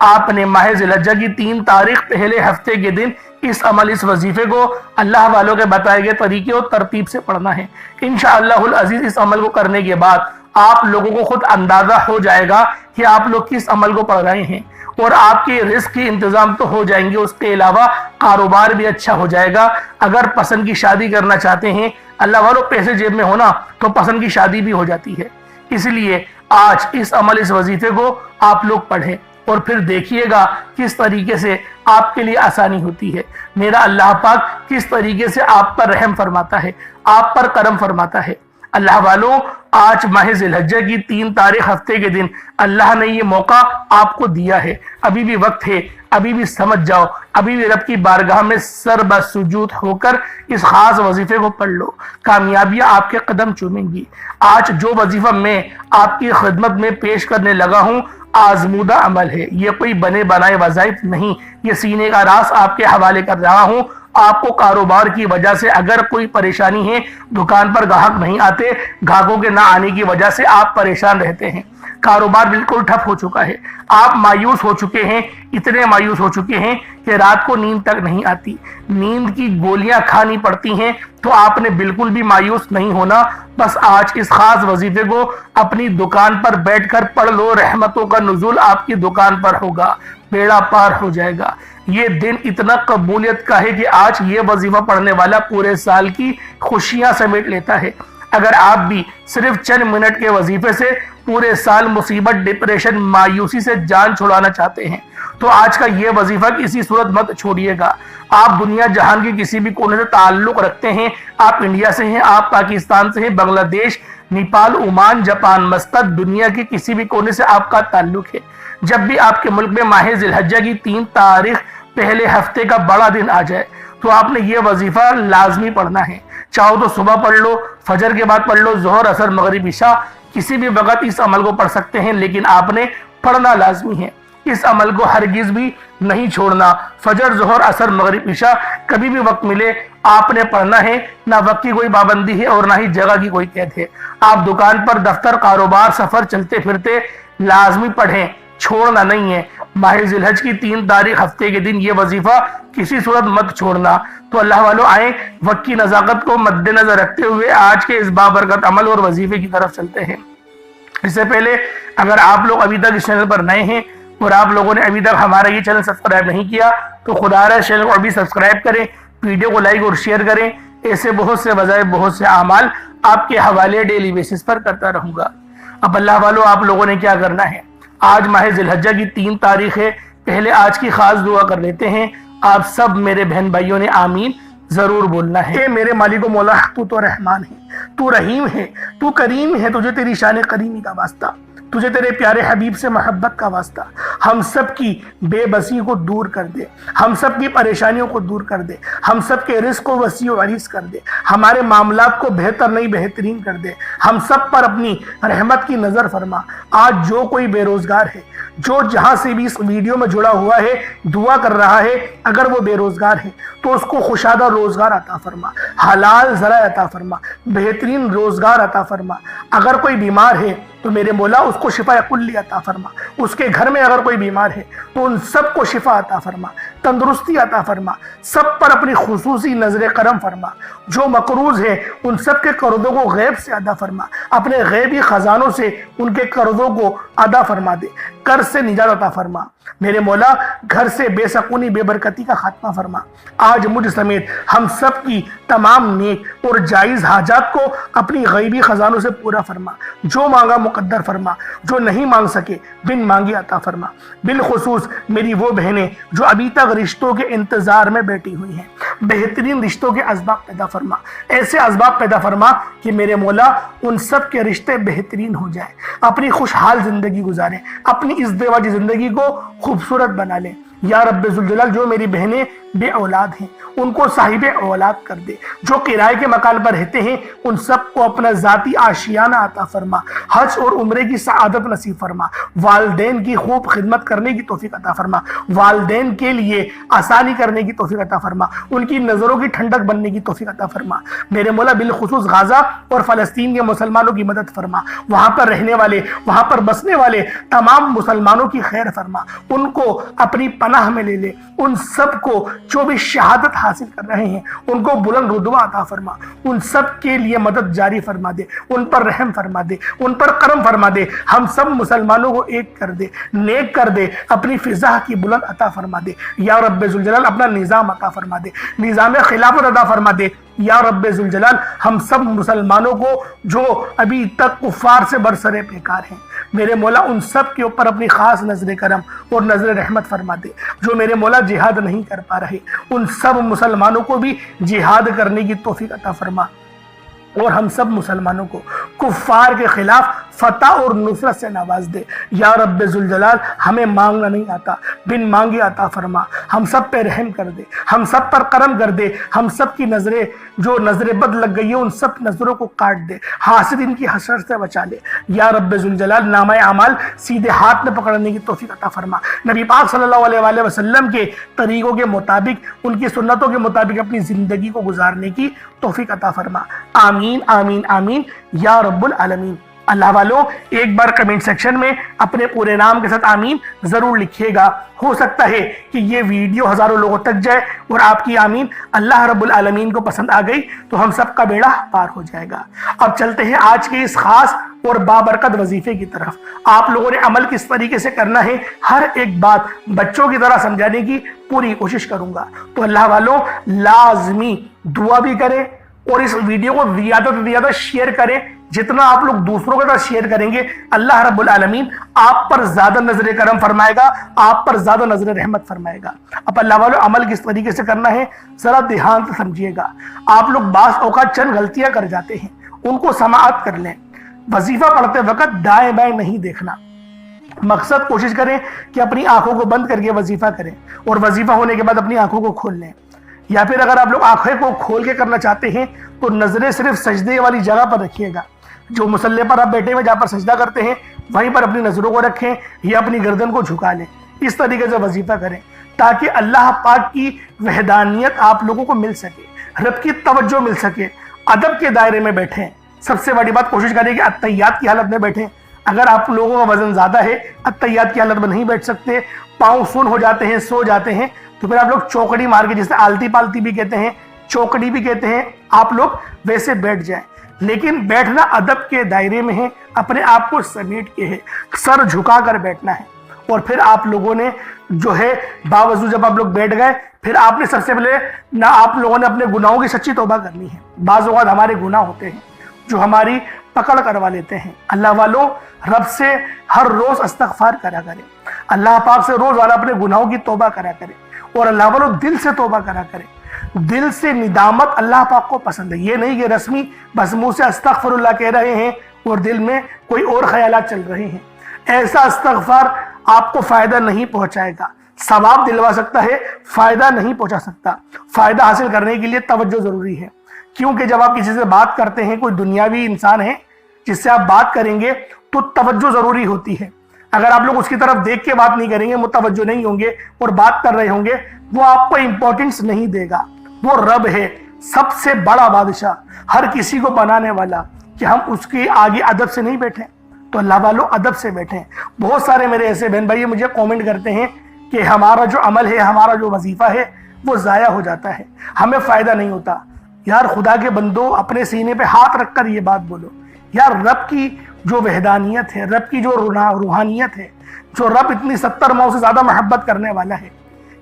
آپ نے ماہ ذی الحجہ کی 3 تاریخ پہلے ہفتے کے دن اس وظیفے کو اللہ والوں کے بتائے گئے طریقے اور ترتیب سے پڑھنا ہے۔ انشاءاللہ العزیز اس عمل کو کرنے کے بعد آپ لوگوں کو خود اندازہ ہو جائے گا کہ آپ لوگ کس عمل کو پڑھ رہے ہیں، اور آپ کے رزق کی انتظام تو ہو جائیں گے، اس کے علاوہ کاروبار بھی اچھا ہو جائے گا۔ اگر پسند کی شادی کرنا چاہتے ہیں، اللہ والوں پیسے جیب میں ہونا تو پسند کی شادی بھی ہو جاتی ہے۔ اس لیے آج اس وظیفے کو آپ لوگ پڑھیں اور پھر دیکھیے گا کس طریقے سے آپ کے لیے آسانی ہوتی ہے، میرا اللہ پاک کس طریقے سے آپ پر رحم فرماتا ہے، آپ پر کرم فرماتا ہے۔ اللہ والوں، آج ماہ ذی الحجہ کی 3 تاریخ ہفتے کے دن اللہ نے یہ موقع آپ کو دیا ہے، ابھی بھی وقت ہے، ابھی بھی سمجھ جاؤ، ابھی بھی رب کی بارگاہ میں سر بسجود ہو کر اس خاص وظیفے کو پڑھ لو، کامیابیاں آپ کے قدم چومیں گی۔ آج جو وظیفہ میں آپ کی خدمت میں پیش کرنے لگا ہوں آزمودہ عمل ہے، یہ کوئی بنے بنائے وظائف نہیں، یہ سینے کا راز آپ کے حوالے کر رہا ہوں۔ آپ کو کاروبار کی وجہ سے اگر کوئی پریشانی ہے، دکان پر گاہک نہیں آتے، گاہکوں کے نہ آنے کی وجہ سے آپ پریشان رہتے ہیں، کاروبار بالکل ٹھپ ہو چکا ہے، آپ مایوس ہو چکے ہیں، اتنے مایوس ہو چکے ہیں کہ رات کو نیند تک نہیں آتی، نیند کی گولیاں کھانی پڑتی ہیں، تو آپ نے بالکل بھی مایوس نہیں ہونا۔ بس آج اس خاص وظیفے کو اپنی دکان پر بیٹھ کر پڑھ لو، رحمتوں کا نزول آپ کی دکان پر ہوگا، بیڑا پار ہو جائے گا۔ یہ دن اتنا قبولیت کا ہے کہ آج یہ وظیفہ پڑھنے والا پورے سال کی خوشیاں سمیٹ لیتا ہے۔ اگر آپ بھی صرف چند منٹ کے وظیفے سے پورے سال مصیبت، ڈپریشن، مایوسی سے جان چھڑانا چاہتے ہیں تو آج کا یہ وظیفہ کسی صورت مت چھوڑیے گا۔ آپ دنیا جہان کی کسی بھی کونے سے تعلق رکھتے ہیں، آپ انڈیا سے ہیں، آپ پاکستان سے ہیں، بنگلہ دیش، نیپال، عمان، جاپان، مسقط، دنیا کے کسی بھی کونے سے آپ کا تعلق ہے، جب بھی آپ کے ملک میں ماہ ذی الحجہ کی 3 تاریخ پہلے ہفتے کا بڑا دن آ جائے تو آپ نے یہ وظیفہ لازمی پڑھنا ہے۔ چاہو تو صبح پڑھ لو، فجر کے بعد پڑھ لو، ظہر، عصر، مغرب، عشاء، کسی بھی وقت اس عمل کو پڑھ سکتے ہیں، لیکن آپ نے پڑھنا لازمی ہے۔ اس عمل کو ہرگز بھی نہیں چھوڑنا۔ فجر، ظہر، عصر، مغرب، عشاء کبھی بھی وقت ملے آپ نے پڑھنا ہے، نہ وقت کی کوئی پابندی ہے اور نہ ہی جگہ کی کوئی قید ہے۔ آپ دکان پر، دفتر، کاروبار، سفر، چلتے پھرتے لازمی پڑھیں، چھوڑنا نہیں ہے۔ ماہ ذی الحجہ کی 3 تاریخ ہفتے کے دن یہ وظیفہ کسی صورت مت چھوڑنا۔ تو اللہ والوں، آئیں وقت کی نزاکت کو مد نظر رکھتے ہوئے آج کے اس بابرکت عمل اور وظیفے کی طرف چلتے ہیں۔ اس سے پہلے اگر آپ لوگ ابھی تک اس چینل پر نئے ہیں اور آپ لوگوں نے ابھی تک ہمارا یہ چینل سبسکرائب نہیں کیا تو خدا رہا چینل کو ابھی سبسکرائب کریں، ویڈیو کو لائک اور شیئر کریں۔ ایسے بہت سے وظائف، بہت سے اعمال آپ کے حوالے ڈیلی بیسس پر کرتا رہوں گا۔ اب اللہ والوں، آپ لوگوں نے کیا کرنا ہے، آج ماہ ذی الحجہ کی 3 تاریخ ہے، پہلے آج کی خاص دعا کر لیتے ہیں۔ آپ سب میرے بہن بھائیوں نے آمین ضرور بولنا ہے۔ اے میرے مالک و مولا، تو رحمان ہے، تو رحیم ہے، تو کریم ہے، تجھے تیری شان کریمی کا واسطہ، تجھے تیرے پیارے حبیب سے محبت کا واسطہ، ہم سب کی بے بسی کو دور کر دے، ہم سب کی پریشانیوں کو دور کر دے، ہم سب کے رزق کو وسیع و عریض کر دے، ہمارے معاملات کو بہتر نہیں بہترین کر دے، ہم سب پر اپنی رحمت کی نظر فرما۔ آج جو کوئی بے روزگار ہے، جو جہاں سے بھی اس ویڈیو میں جڑا ہوا ہے، دعا کر رہا ہے، اگر وہ بے روزگار ہے تو اس کو خوشادہ روزگار عطا فرما، حلال ذرائع عطا فرما، بہترین روزگار عطا فرما۔ اگر کوئی بیمار ہے تو میرے مولا اس کو شفا کلی عطا فرما، اس کے گھر میں اگر کوئی بیمار ہے تو ان سب کو شفا عطا فرما، تندرستی عطا فرما، سب پر اپنی خصوصی نظر کرم فرما۔ جو مقروض ہے ان سب کے قرضوں کو غیب سے ادا فرما، اپنے غیبی خزانوں سے ان کے قرضوں کو ادا فرما دے، قرض سے نجات عطا فرما۔ میرے مولا گھر سے بے سکونی، بے برکتی کا خاتمہ فرما۔ آج مجھ سمیت ہم سب کی تمام نیک اور جائز حاجات کو اپنی غیبی خزانوں سے پورا فرما، جو مانگا مقدر فرما، جو نہیں مانگ سکے بن مانگی عطا فرما۔ بالخصوص میری وہ بہنیں جو ابھی تک رشتوں کے انتظار میں بیٹھی ہوئی ہیں، بہترین رشتوں کے اسباب پیدا فرما، ایسے اسباب پیدا فرما کہ میرے مولا ان سب کے رشتے بہترین ہو جائیں، اپنی خوشحال زندگی گزاریں، اپنی ازدواجی زندگی کو خوبصورت بنا لیں۔ یا رب ذوالجلال، جو میری بہنیں بے اولاد ہیں ان کو صاحب اولاد کر دے، جو کرائے کے مکان پر رہتے ہیں ان سب کو اپنا ذاتی آشیانہ عطا فرما، حج اور عمرے کی سعادت نصیب فرما، والدین کی خوب خدمت کرنے کی توفیق عطا فرما، والدین کے لیے آسانی کرنے کی توفیق عطا فرما، ان کی نظروں کی ٹھنڈک بننے کی توفیق عطا فرما۔ میرے مولا بالخصوص غزہ اور فلسطین کے مسلمانوں کی مدد فرما، وہاں پر رہنے والے، وہاں پر بسنے والے تمام مسلمانوں کی خیر فرما، ان کو اپنی پناہ میں لے لے، ان سب کو جو بھی شہادت حاصل کر رہے ہیں ان کو بلند رتبہ عطا فرما، ان سب کے لیے مدد جاری فرما دے، ان پر رحم فرما دے، ان پر کرم فرما دے، ہم سب مسلمانوں کو ایک کر دے، نیک کر دے، اپنی فضا کی بلند عطا فرما دے یا رب ذوالجلال، اپنا نظام عطا فرما دے، نظام خلافت عطا فرما دے یا رب ذوالجلال۔ ہم سب مسلمانوں کو جو ابھی تک کفار سے برسرے پیکار ہیں، میرے مولا ان سب کے اوپر اپنی خاص نظر کرم اور نظر رحمت فرما دے۔ جو میرے مولا جہاد نہیں کر پا رہے ان سب مسلمانوں کو بھی جہاد کرنے کی توفیق عطا فرما، اور ہم سب مسلمانوں کو کفار کے خلاف فتح اور نصرت سے نواز دے یا رب ذوالجلال۔ ہمیں مانگنا نہیں آتا، بن مانگے عطا فرما، ہم سب پہ رحم کر دے، ہم سب پر کرم کر دے، ہم سب کی نظریں جو نظر بد لگ گئی ہے ان سب نظروں کو کاٹ دے، حاسدین کی حسرت سے بچا لے یا رب ذوالجلال۔ نامہ اعمال سیدھے ہاتھ میں پکڑنے کی توفیق عطا فرما، نبی پاک صلی اللہ علیہ وآلہ وسلم کے طریقوں کے مطابق، ان کی سنتوں کے مطابق اپنی زندگی کو گزارنے کی توفیق عطا فرما، آمین آمین آمین یا رب العالمین۔ اللہ والوں ایک بار کمنٹ سیکشن میں اپنے پورے نام کے ساتھ آمین ضرور لکھیے گا، ہو سکتا ہے کہ یہ ویڈیو ہزاروں لوگوں تک جائے اور آپ کی آمین اللہ رب العالمین کو پسند آ گئی تو ہم سب کا بیڑا پار ہو جائے گا۔ اب چلتے ہیں آج کے اس خاص اور بابرکت وظیفے کی طرف۔ آپ لوگوں نے عمل کس طریقے سے کرنا ہے، ہر ایک بات بچوں کی طرح سمجھانے کی پوری کوشش کروں گا، تو اللہ والوں لازمی دعا بھی کریں اور اس ویڈیو کو زیادہ سے زیادہ شیئر کریں۔ جتنا آپ لوگ دوسروں کے ساتھ شیئر کریں گے اللہ رب العالمین آپ پر زیادہ نظر کرم فرمائے گا، آپ پر زیادہ نظر رحمت فرمائے گا۔ اب اللہ والوں عمل کس طریقے سے کرنا ہے ذرا دھیان سے سمجھیے گا۔ آپ لوگ بعض اوقات چند غلطیاں کر جاتے ہیں، ان کو سماعت کر لیں۔ وظیفہ پڑھتے وقت دائیں بائیں نہیں دیکھنا، مقصد کوشش کریں کہ اپنی آنکھوں کو بند کر کے وظیفہ کریں اور وظیفہ ہونے کے بعد اپنی آنکھوں کو کھول لیں، یا پھر اگر آپ لوگ آنکھیں کو کھول کے کرنا چاہتے ہیں تو نظریں صرف سجدے والی جگہ پر رکھیے گا، جو مصلی پر آپ بیٹھے ہوئے جہاں پر سجدہ کرتے ہیں وہیں پر اپنی نظروں کو رکھیں یا اپنی گردن کو جھکا لیں۔ اس طریقے سے وظیفہ کریں تاکہ اللہ پاک کی وحدانیت آپ لوگوں کو مل سکے، رب کی توجہ مل سکے، ادب کے دائرے میں بیٹھیں۔ سب سے بڑی بات کوشش کریں کہ اتحیات کی حالت میں بیٹھیں۔ اگر آپ لوگوں کا وزن زیادہ ہے، اتحیات کی حالت میں نہیں بیٹھ سکتے، پاؤں سن ہو جاتے ہیں، سو جاتے ہیں، تو پھر آپ لوگ چوکڑی مار کے، جسے آلتی پالتی بھی کہتے ہیں، چوکڑی بھی کہتے ہیں، آپ لوگ ویسے بیٹھ جائیں۔ لیکن بیٹھنا ادب کے دائرے میں ہے، اپنے آپ کو سمیٹ کے ہے، سر جھکا کر بیٹھنا ہے۔ اور پھر آپ لوگوں نے جو ہے باوضو جب آپ لوگ بیٹھ گئے پھر آپ نے سب سے پہلے نہ آپ لوگوں نے اپنے گناہوں کی سچی توبہ کرنی ہے۔ بعض اوقات ہمارے گناہ ہوتے ہیں جو ہماری پکڑ کروا لیتے ہیں۔ اللہ والوں رب سے ہر روز استغفار کرا کریں، اللہ پاک سے روز والا اپنے گناہوں کی توبہ کرا کریں، اور اللہ والوں دل سے توبہ کرا کریں۔ دل سے ندامت اللہ پاک کو پسند ہے، یہ نہیں کہ رسمی بس منہ سے استغفر اللہ کہہ رہے ہیں اور دل میں کوئی اور خیالات چل رہے ہیں۔ ایسا استغفار آپ کو فائدہ نہیں پہنچائے گا، ثواب دلوا سکتا ہے، فائدہ نہیں پہنچا سکتا۔ فائدہ حاصل کرنے کے لیے توجہ ضروری ہے، کیونکہ جب آپ کسی سے بات کرتے ہیں، کوئی دنیاوی انسان ہے جس سے آپ بات کریں گے تو توجہ ضروری ہوتی ہے۔ اگر آپ لوگ اس کی طرف دیکھ کے بات نہیں کریں گے، متوجہ نہیں ہوں گے اور بات کر رہے ہوں گے، وہ آپ کو امپورٹنس نہیں دے گا۔ وہ رب ہے، سب سے بڑا بادشاہ، ہر کسی کو بنانے والا، کہ ہم اس کے آگے ادب سے نہیں بیٹھیں۔ تو اللہ والوں ادب سے بیٹھیں۔ بہت سارے میرے ایسے بہن بھائی مجھے کومنٹ کرتے ہیں کہ ہمارا جو عمل ہے، ہمارا جو وظیفہ ہے وہ ضائع ہو جاتا ہے، ہمیں فائدہ نہیں ہوتا۔ یار خدا کے بندو، اپنے سینے پہ ہاتھ رکھ کر یہ بات بولو، یار رب کی جو وحدانیت ہے، رب کی جو روحانیت ہے، جو رب اتنی 70 ماؤں سے زیادہ محبت کرنے والا ہے،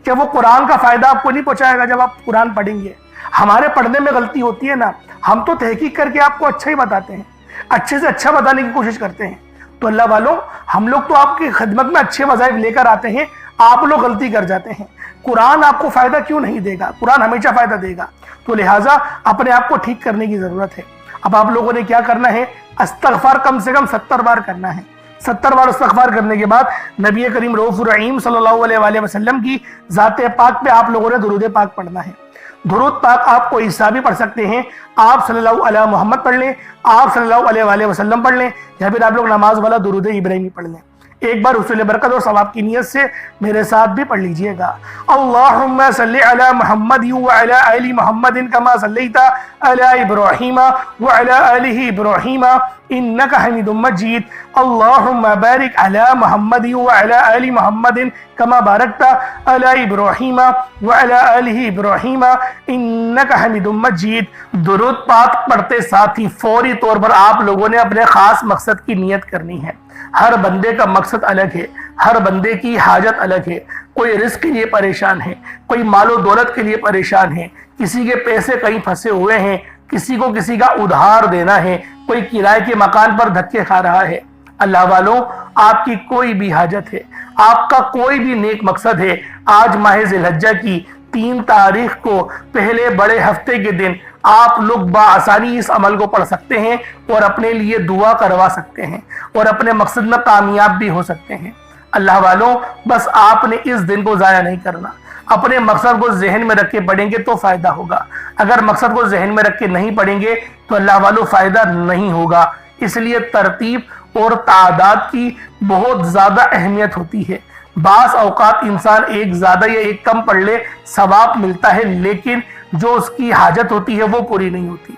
کہ وہ قرآن کا فائدہ آپ کو نہیں پہنچائے گا جب آپ قرآن پڑھیں گے۔ ہمارے پڑھنے میں غلطی ہوتی ہے نا، ہم تو تحقیق کر کے آپ کو اچھا ہی بتاتے ہیں، اچھے سے اچھا بتانے کی کوشش کرتے ہیں۔ تو اللہ والوں ہم لوگ تو آپ کی خدمت میں اچھے وظائف لے کر آتے ہیں، آپ لوگ غلطی کر جاتے ہیں۔ قرآن آپ کو فائدہ کیوں نہیں دے گا؟ قرآن ہمیشہ فائدہ دے گا، تو لہٰذا اپنے آپ کو ٹھیک کرنے کی ضرورت ہے۔ اب آپ لوگوں نے کیا کرنا ہے؟ استغفار کم سے کم 70 بار کرنا ہے۔ 70 بار استغفار کرنے کے بعد نبی کریم رؤوف الرحیم صلی اللہ علیہ وآلہ وسلم کی ذات پاک پہ آپ لوگوں نے درود پاک پڑھنا ہے۔ درود پاک آپ کوئی حصہ بھی پڑھ سکتے ہیں، آپ صلی اللہ علیہ محمد پڑھ لیں، آپ صلی اللہ علیہ وآلہ وسلم پڑھ لیں، یا پھر آپ لوگ نماز والا درود ابراہیمی پڑھ لیں۔ ایک بار حصول برکت اور ثواب کی نیت سے میرے ساتھ بھی پڑھ لیجئے گا۔ اللہم صلی علی محمد وعلی آل محمد کما صلیت علی ابراہیم وعلی آل ابراہیم انک حمید مجید۔ اللہم بارک علی محمد وعلی آل محمد کما بارکت علی ابراہیم وعلی آل ابراہیم انک حمید مجید۔ درود پاک پڑھتے ساتھ ہی فوری طور پر آپ لوگوں نے اپنے خاص مقصد کی نیت کرنی ہے۔ ہر بندے کا مقصد الگ ہے، ہر بندے کی حاجت الگ ہے۔ کوئی رزق کے لیے پریشان ہے، کوئی مال و دولت کے لیے پریشان ہے، کسی کے پیسے کہیں پھنسے ہوئے ہیں، کسی کو کسی کا ادھار دینا ہے، کوئی کرائے کے مکان پر دھکے کھا رہا ہے۔ اللہ والوں، آپ کی کوئی بھی حاجت ہے، آپ کا کوئی بھی نیک مقصد ہے، آج ماہ ذی الحجہ کی 3 تاریخ کو پہلے بڑے ہفتے کے دن آپ لوگ بآسانی اس عمل کو پڑھ سکتے ہیں اور اپنے لیے دعا کروا سکتے ہیں اور اپنے مقصد میں کامیاب بھی ہو سکتے ہیں۔ اللہ والوں، بس آپ نے اس دن کو ضائع نہیں کرنا، اپنے مقصد کو ذہن میں رکھ کے پڑھیں گے تو فائدہ ہوگا۔ اگر مقصد کو ذہن میں رکھ کے نہیں پڑھیں گے تو اللہ والوں فائدہ نہیں ہوگا۔ اس لیے ترتیب اور تعداد کی بہت زیادہ اہمیت ہوتی ہے۔ بعض اوقات انسان ایک زیادہ یا ایک کم پڑھ لے، ثواب ملتا ہے، لیکن جو اس کی حاجت ہوتی ہے وہ پوری نہیں ہوتی،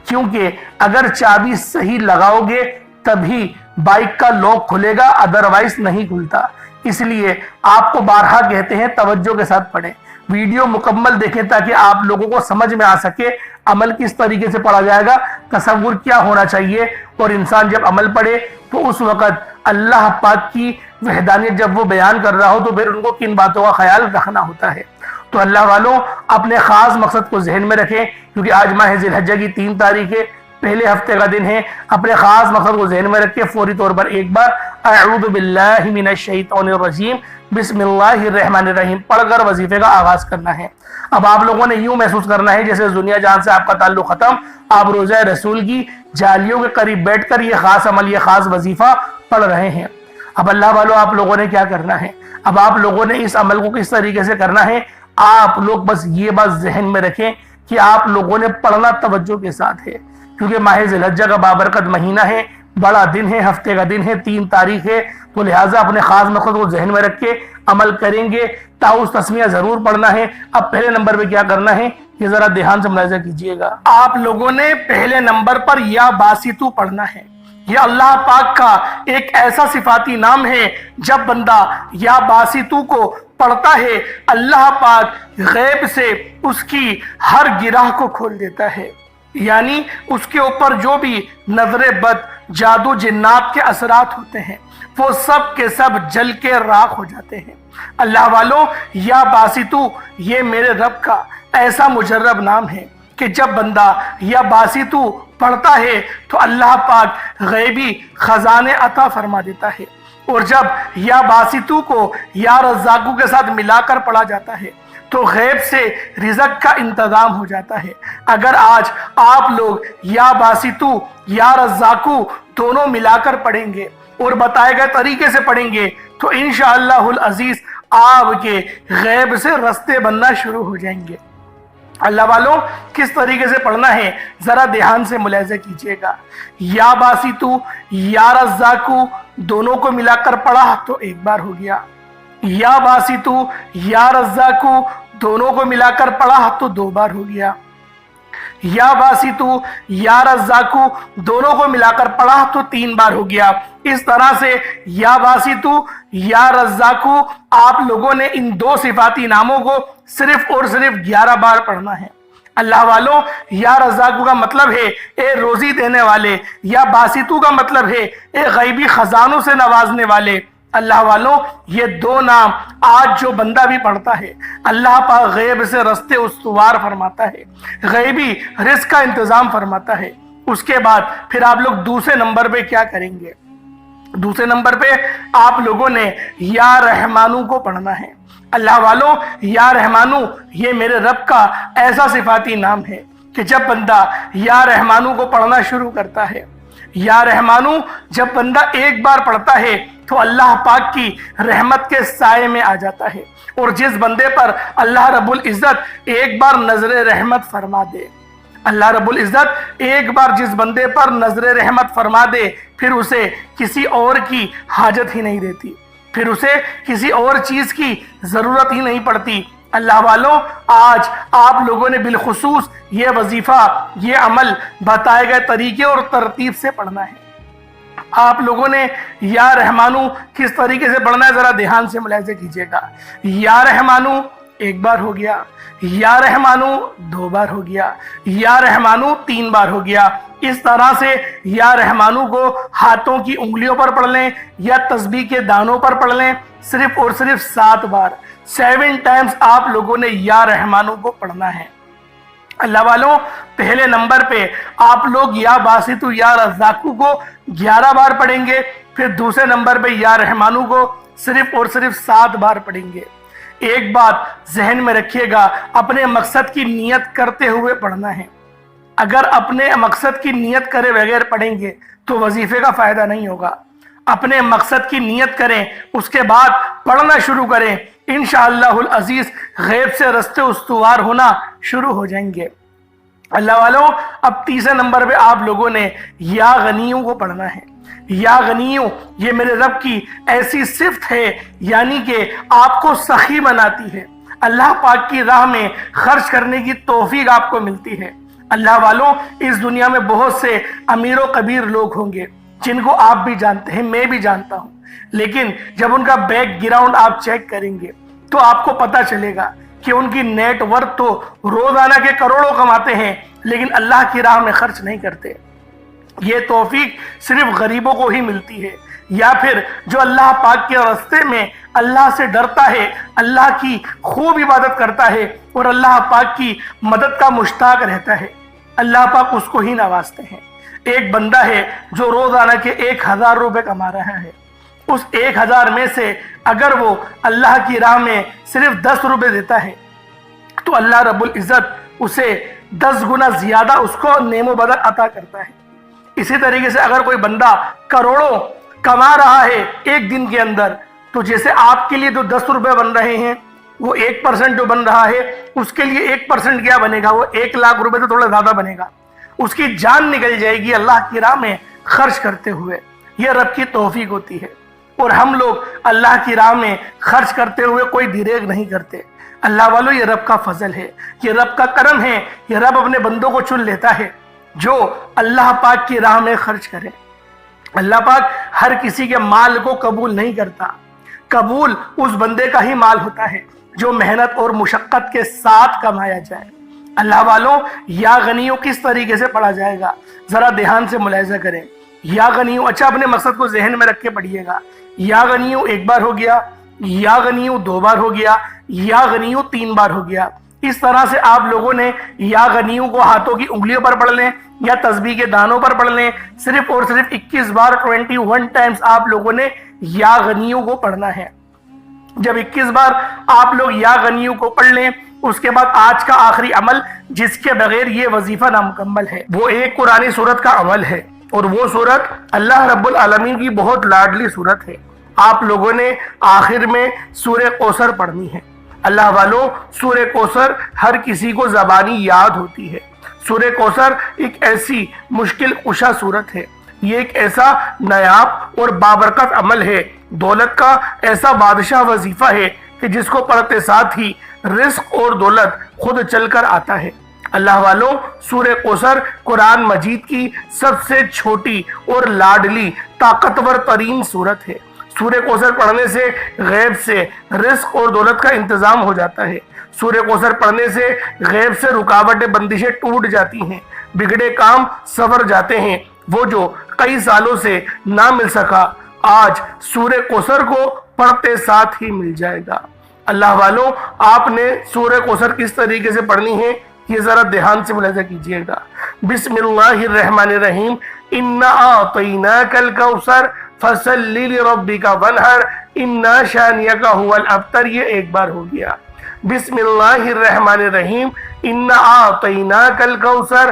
کیونکہ اگر چابی صحیح لگاؤ گے تبھی بائک کا لاک کھلے گا، ادروائز نہیں کھلتا۔ اس لیے آپ کو بارہا کہتے ہیں توجہ کے ساتھ پڑھیں، ویڈیو مکمل دیکھیں تاکہ آپ لوگوں کو سمجھ میں آ سکے عمل کس طریقے سے پڑھا جائے گا، تصور کیا ہونا چاہیے، اور انسان جب عمل پڑھے تو اس وقت اللہ پاک کی وحدانیت جب وہ بیان کر رہا ہو تو پھر ان کو کن باتوں کا خیال رکھنا ہوتا ہے۔ تو اللہ والوں، اپنے خاص مقصد کو ذہن میں رکھیں، کیونکہ آج ماہ ذی الحجہ کی 3 تاریخ ہے، پہلے ہفتے کا دن ہے۔ اپنے خاص مقصد کو ذہن میں رکھ کے فوری طور پر ایک بار اعوذ باللہ من الشیطان الرجیم بسم اللہ الرحمن الرحیم پڑھ کر وظیفے کا آغاز کرنا ہے۔ اب آپ لوگوں نے یوں محسوس کرنا ہے جیسے دنیا جان سے آپ کا تعلق ختم، آپ روضہ رسول کی جالیوں کے قریب بیٹھ کر یہ خاص عمل، یہ خاص وظیفہ پڑھ رہے ہیں۔ اب اللہ والوں، آپ لوگوں نے کیا کرنا ہے؟ اب آپ لوگوں نے اس عمل کو کس طریقے سے کرنا ہے؟ آپ لوگ بس یہ بات ذہن میں رکھیں کہ آپ لوگوں نے پڑھنا توجہ کے ساتھ ہے، کیونکہ ماہ ذی الحجہ کا بابرکت مہینہ ہے، بڑا دن ہے، ہفتے کا دن ہے، 3 تاریخ ہے، تو لہٰذا اپنے خاص مقصد کو ذہن میں رکھ کے عمل کریں گے۔ تعوذ تسمیہ ضرور پڑھنا ہے۔ اب پہلے نمبر پہ کیا کرنا ہے یہ ذرا دھیان سے ملاحظہ کیجئے گا۔ آپ لوگوں نے پہلے نمبر پر یا باسطو پڑھنا ہے۔ یہ اللہ پاک کا ایک ایسا صفاتی نام ہے، جب بندہ یا باسطو کو پڑھتا ہے اللہ پاک غیب سے اس کی ہر گرہ کو کھول دیتا ہے، یعنی اس کے اوپر جو بھی نظر بد، جادو، جنات کے اثرات ہوتے ہیں وہ سب کے سب جل کے راکھ ہو جاتے ہیں۔ اللہ والوں، یا باسطو یہ میرے رب کا ایسا مجرب نام ہے کہ جب بندہ یا باسطو پڑھتا ہے تو اللہ پاک غیبی خزانے عطا فرما دیتا ہے، اور جب یا باسطو کو یا رزاقو کے ساتھ ملا کر پڑھا جاتا ہے تو غیب سے رزق کا انتظام ہو جاتا ہے۔ اگر آج آپ لوگ یا باسطو یا رزاقو دونوں ملا کر پڑھیں گے اور بتائے گئے طریقے سے پڑھیں گے تو انشاءاللہ العزیز آپ کے غیب سے رستے بننا شروع ہو جائیں گے۔ اللہ والوں، کس طریقے سے پڑھنا ہے ذرا دھیان سے ملاحظہ کیجئے گا۔ یا باسطو یا رزاقو دونوں کو ملا کر پڑھا تو ایک بار ہو گیا، یا باسطو یا رزاقو دونوں کو ملا کر پڑھا تو 2 بار ہو گیا، یا باسطو یا رزاقو دونوں کو ملا کر پڑھا تو 3 بار ہو گیا۔ اس طرح سے یا باسطو یا رزاقو آپ لوگوں نے ان 2 صفاتی ناموں کو صرف اور صرف 11 بار پڑھنا ہے۔ اللہ والوں، یا رزاقو کا مطلب ہے اے روزی دینے والے، یا باسطو کا مطلب ہے اے غیبی خزانوں سے نوازنے والے۔ اللہ والوں، یہ 2 نام آج جو بندہ بھی پڑھتا ہے اللہ پاک غیب سے رستے استوار فرماتا ہے، غیبی رزق کا انتظام فرماتا ہے۔ اس کے بعد پھر آپ لوگ دوسرے نمبر پہ کیا کریں گے؟ دوسرے نمبر پہ آپ لوگوں نے یا رحمانو کو پڑھنا ہے۔ اللہ والوں، یا رحمانو یہ میرے رب کا ایسا صفاتی نام ہے کہ جب بندہ یا رحمانو کو پڑھنا شروع کرتا ہے، یا رحمانو جب بندہ ایک بار پڑھتا ہے تو اللہ پاک کی رحمت کے سائے میں آ جاتا ہے، اور جس بندے پر اللہ رب العزت ایک بار نظر رحمت فرما دے، اللہ رب العزت ایک بار جس بندے پر نظر رحمت فرما دے، پھر اسے کسی اور کی حاجت ہی نہیں رہتی، پھر اسے کسی اور چیز کی ضرورت ہی نہیں پڑتی۔ اللہ والوں، آج آپ لوگوں نے بالخصوص یہ وظیفہ، یہ عمل بتائے گئے طریقے اور ترتیب سے پڑھنا ہے۔ آپ لوگوں نے یا رحمانو کس طریقے سے پڑھنا ہے ذرا دھیان سے ملاحظہ کیجئے گا۔ یا رحمانو ایک بار ہو گیا، یا رحمانو دو بار ہو گیا، یا رحمانو تین بار ہو گیا۔ اس طرح سے یا رحمانو کو ہاتھوں کی انگلیوں پر پڑھ لیں یا تسبیح کے دانوں پر پڑھ لیں، صرف اور صرف 7 بار، 7 ٹائمز آپ لوگوں نے یا رحمانو کو پڑھنا ہے۔ اللہ والوں، پہلے نمبر پہ آپ لوگ یا باسطو یا رزاقو کو 11 بار پڑھیں گے، پھر دوسرے نمبر پہ یا رحمانو کو صرف اور صرف 7 بار پڑھیں گے۔ ایک بات ذہن میں رکھیے گا، اپنے مقصد کی نیت کرتے ہوئے پڑھنا ہے۔ اگر اپنے مقصد کی نیت کرے بغیر پڑھیں گے تو وظیفے کا فائدہ نہیں ہوگا۔ اپنے مقصد کی نیت کریں، اس کے بعد پڑھنا شروع کریں، انشاءاللہ العزیز غیب سے رستے استوار ہونا شروع ہو جائیں گے۔ اللہ والوں، اب تیسرے نمبر پہ آپ لوگوں نے یا غنیوں کو پڑھنا ہے۔ یا غنیوں یہ میرے رب کی ایسی صفت ہے، یعنی کہ آپ کو سخی بناتی ہے، اللہ پاک کی راہ میں خرچ کرنے کی توفیق آپ کو ملتی ہے۔ اللہ والوں، اس دنیا میں بہت سے امیر و کبیر لوگ ہوں گے جن کو آپ بھی جانتے ہیں، میں بھی جانتا ہوں، لیکن جب ان کا بیک گراؤنڈ آپ چیک کریں گے تو آپ کو پتہ چلے گا کہ ان کی نیٹ ورتھ تو روزانہ کے کروڑوں کماتے ہیں، لیکن اللہ کی راہ میں خرچ نہیں کرتے۔ یہ توفیق صرف غریبوں کو ہی ملتی ہے، یا پھر جو اللہ پاک کے راستے میں اللہ سے ڈرتا ہے، اللہ کی خوب عبادت کرتا ہے اور اللہ پاک کی مدد کا مشتاق رہتا ہے، اللہ پاک اس کو ہی نوازتے ہیں۔ ایک بندہ ہے جو روزانہ کے 1000 روپے کما رہا ہے، اس 1000 میں سے اگر وہ اللہ کی راہ میں صرف 10 روپے دیتا ہے تو اللہ رب العزت اسے 10 گنا زیادہ اس کو نعم و بدل عطا کرتا ہے۔ اسی طریقے سے اگر کوئی بندہ کروڑوں کما رہا ہے ایک دن کے اندر، تو جیسے آپ کے لیے جو 10 روپے بن رہے ہیں، وہ 1% جو بن رہا ہے، اس کے لیے 1% کیا بنے گا؟ وہ 1 لاکھ روپے تو تھوڑا زیادہ بنے گا۔ اس کی جان نکل جائے گی اللہ کی راہ میں خرچ کرتے ہوئے۔ یہ رب کی توفیق ہوتی ہے، اور ہم لوگ اللہ کی راہ میں خرچ کرتے ہوئے کوئی دریغ نہیں کرتے۔ اللہ والو، یہ رب کا فضل ہے، یہ رب کا کرم ہے، یہ رب اپنے بندوں کو چن لیتا ہے جو اللہ پاک کی راہ میں خرچ کرے۔ اللہ پاک ہر کسی کے مال کو قبول نہیں کرتا، قبول اس بندے کا ہی مال ہوتا ہے جو محنت اور مشقت کے ساتھ کمایا جائے۔ اللہ والوں، یا غنیوں کس طریقے سے پڑھا جائے گا ذرا دھیان سے ملاحظہ کریں۔ یا غنیوں، اچھا اپنے مقصد کو ذہن میں رکھ کے پڑھیے گا۔ یا غنیوں 1 بار ہو گیا، یا غنیوں 2 بار ہو گیا، یا غنیوں 3 بار ہو گیا۔ اس طرح سے آپ لوگوں نے یا غنیوں کو ہاتھوں کی انگلیوں پر پڑھ لیں یا تسبیح کے دانوں پر پڑھ لیں، صرف اور صرف 21 بار 21 ٹائمز آپ لوگوں نے یا غنیوں کو پڑھنا ہے۔ جب 21 بار آپ لوگ یا غنیوں کو پڑھ لیں، اس کے بعد آج کا آخری عمل جس کے بغیر یہ وظیفہ نامکمل ہے، وہ ایک قرآنی سورت کا عمل ہے، اور وہ سورت اللہ رب العالمین کی بہت لاڈلی سورت ہے۔ آپ لوگوں نے آخر میں سورہ کوثر پڑھنی ہے۔ اللہ والوں، سورہ کوثر ہر کسی کو زبانی یاد ہوتی ہے۔ سورہ کوثر ایک ایسی مشکل کشا سورت ہے، یہ ایک ایسا نایاب اور بابرکت عمل ہے، دولت کا ایسا بادشاہ وظیفہ ہے کہ جس کو پڑھتے ساتھ ہی رزق اور دولت خود چل کر آتا ہے۔ اللہ والوں، سورہ کوثر قرآن مجید کی سب سے چھوٹی اور لاڈلی طاقتور ترین سورت ہے۔ سورہ کوثر پڑھنے سے غیب سے رزق اور دولت کا انتظام ہو جاتا ہے۔ سورہ کوثر پڑھنے سے غیب سے رکاوٹیں بندشیں ٹوٹ جاتی ہیں، بگڑے کام سنور جاتے ہیں۔ وہ جو کئی سالوں سے نہ مل سکا، آج سورہ کوثر کو پڑھتے ساتھ ہی مل جائے گا۔ اللہ والوں، آپ نے سورہ کوثر کس طریقے سے پڑھنی ہے یہ ذرا دھیان سے ملاحظہ کیجئے گا۔ بسم اللہ الرحمن الرحیم، انا اعطیناک الکوثر فصلی لربک وانحر انا شانئک ھو الابتر۔ یہ 1 بار ہو گیا۔ بسم اللہ الرحمن الرحیم، انا اعطیناک الکوثر